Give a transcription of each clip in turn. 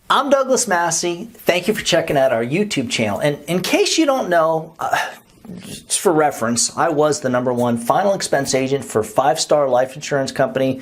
I'm Douglas Massi. Thank you for checking out our YouTube channel. And in case you don't know, just for reference, I was the #1 final expense agent for Five Star Life Insurance Company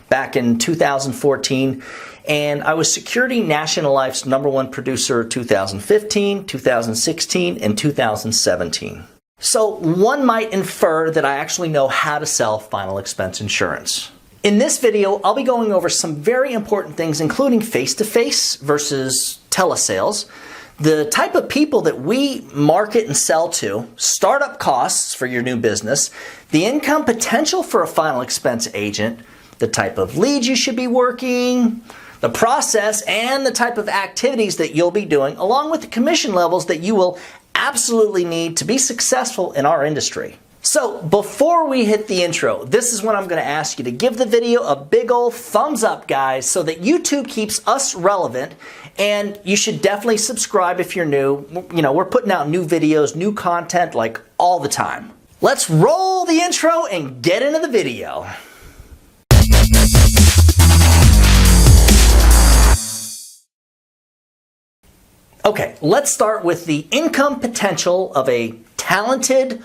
back in 2014. And I was Security National Life's #1 producer 2015, 2016, and 2017. So one might infer that I actually know how to sell final expense insurance. In this video, I'll be going over some very important things, including face-to-face versus telesales, the type of people that we market and sell to, startup costs for your new business, the income potential for a final expense agent, the type of leads you should be working, the process, and the type of activities that you'll be doing, along with the commission levels that you will absolutely need to be successful in our industry. So before we hit the intro, this is when I'm going to ask you to give the video a big old thumbs up, guys, so that YouTube keeps us relevant. And you should definitely subscribe if you're new. You know, we're putting out new videos, new content like all the time. Let's roll the intro and get into the video. Okay, let's start with the income potential of a talented,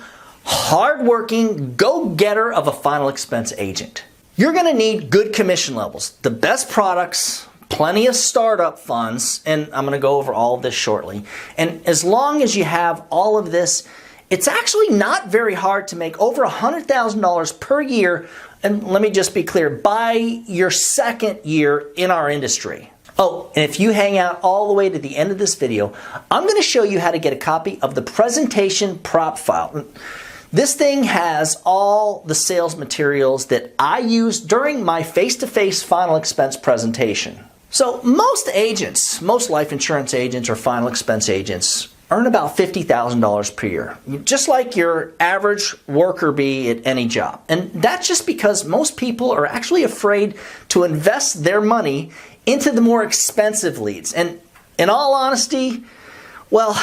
hardworking go-getter of a final expense agent. You're going to need good commission levels, the best products, plenty of startup funds, and I'm going to go over all of this shortly. And as long as you have all of this, it's actually not very hard to make over $100,000 per year, and let me just be clear, by your second year in our industry. Oh, and if you hang out all the way to the end of this video, I'm going to show you how to get a copy of the presentation prop file. This thing has all the sales materials that I used during my face-to-face final expense presentation. So most agents, most life insurance agents or final expense agents earn about $50,000 per year, just like your average worker bee at any job. And that's just because most people are actually afraid to invest their money into the more expensive leads. And in all honesty, well,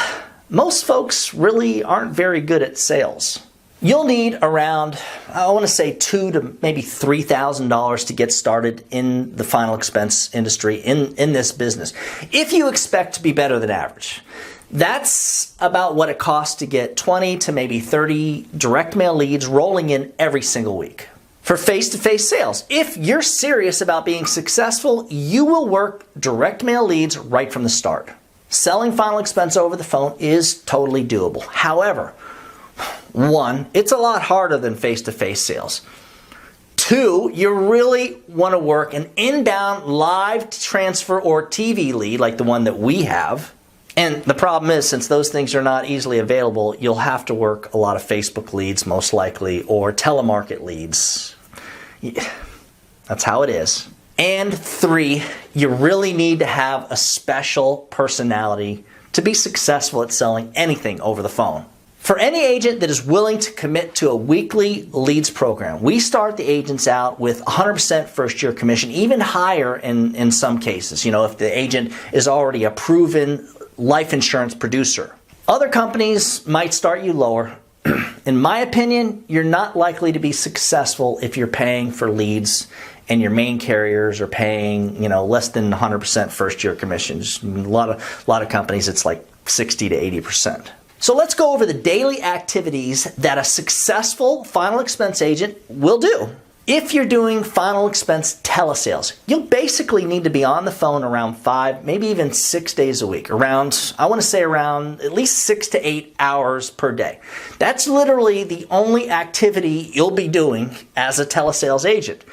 most folks really aren't very good at sales. You'll need around, I want to say $2,000 to maybe $3,000 to get started in the final expense industry, in this business, if you expect to be better than average. That's about what it costs to get 20 to maybe 30 direct mail leads rolling in every single week. For face-to-face sales, if you're serious about being successful, you will work direct mail leads right from the start. Selling final expense over the phone is totally doable. However, one, it's a lot harder than face-to-face sales. Two, you really want to work an inbound live transfer or TV lead like the one that we have. And the problem is, since those things are not easily available, you'll have to work a lot of Facebook leads most likely, or telemarket leads. Yeah, that's how it is. And three, you really need to have a special personality to be successful at selling anything over the phone. For any agent that is willing to commit to a weekly leads program, we start the agents out with 100% first year commission, even higher in some cases, you know, if the agent is already a proven life insurance producer. Other companies might start you lower. In my opinion, you're not likely to be successful if you're paying for leads and your main carriers are paying, you know, less than 100% first year commissions. A lot of companies, it's like 60 to 80%. So let's go over the daily activities that a successful final expense agent will do. If you're doing final expense telesales, you'll basically need to be on the phone around 5, maybe even 6 days a week. Around, I want to say around at least 6 to 8 hours per day. That's literally the only activity you'll be doing as a telesales agent.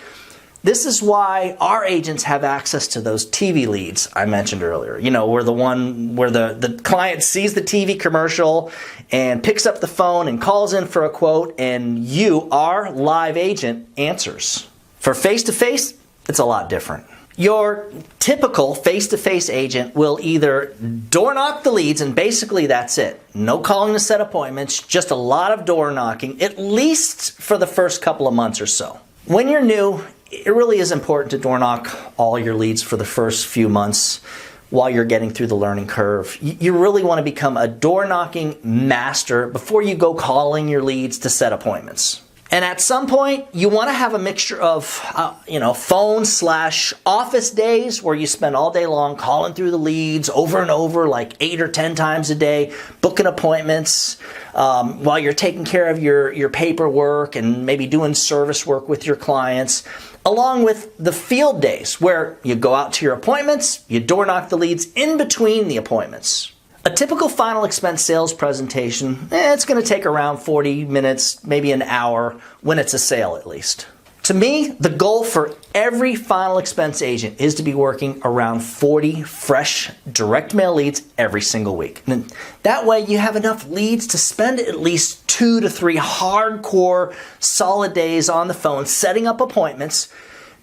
This is why our agents have access to those TV leads I mentioned earlier. You know, where the client sees the TV commercial and picks up the phone and calls in for a quote, and you, our live agent, answers. For face-to-face, it's a lot different. Your typical face-to-face agent will either door knock the leads, and basically that's it. No calling to set appointments, just a lot of door knocking, at least for the first couple of months or so. When you're new, it really is important to door knock all your leads for the first few months while you're getting through the learning curve. You really want to become a door knocking master before you go calling your leads to set appointments. And at some point, you want to have a mixture of, phone/office days where you spend all day long calling through the leads over and over, like 8 or 10 times a day, booking appointments while you're taking care of your paperwork and maybe doing service work with your clients, along with the field days where you go out to your appointments, you door knock the leads in between the appointments. A typical final expense sales presentation, it's going to take around 40 minutes, maybe an hour, when it's a sale at least. To me, the goal for every final expense agent is to be working around 40 fresh direct mail leads every single week. And that way you have enough leads to spend at least 2 to 3 hardcore solid days on the phone setting up appointments,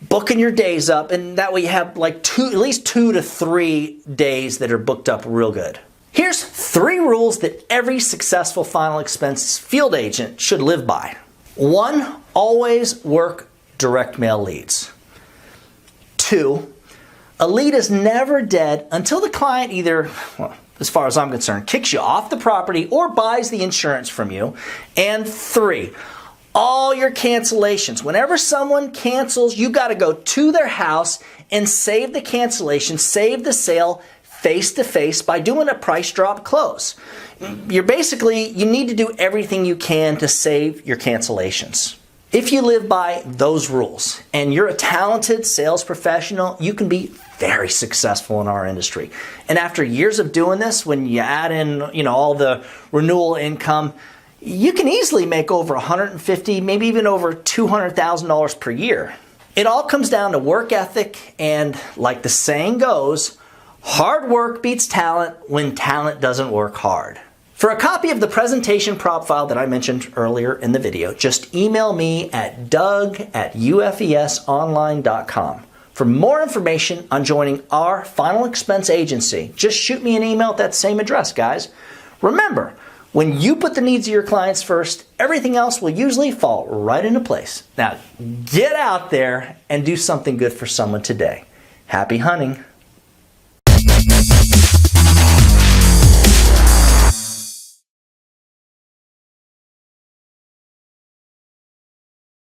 booking your days up, and that way you have at least 2 to 3 days that are booked up real good. Here's 3 rules that every successful final expense field agent should live by. 1, always work direct mail leads. 2, a lead is never dead until the client either, as far as I'm concerned, kicks you off the property or buys the insurance from you. And 3, all your cancellations. Whenever someone cancels, you got to go to their house and save the cancellation, save the sale, face-to-face by doing a price drop close. You need to do everything you can to save your cancellations. If you live by those rules and you're a talented sales professional, you can be very successful in our industry. And after years of doing this, when you add in, all the renewal income, you can easily make over $150,000, maybe even over $200,000 per year. It all comes down to work ethic, and like the saying goes, hard work beats talent when talent doesn't work hard. For a copy of the presentation prop file that I mentioned earlier in the video, just email me at doug@ufesonline.com. For more information on joining our final expense agency, just shoot me an email at that same address, guys. Remember, when you put the needs of your clients first, everything else will usually fall right into place. Now, get out there and do something good for someone today. Happy hunting.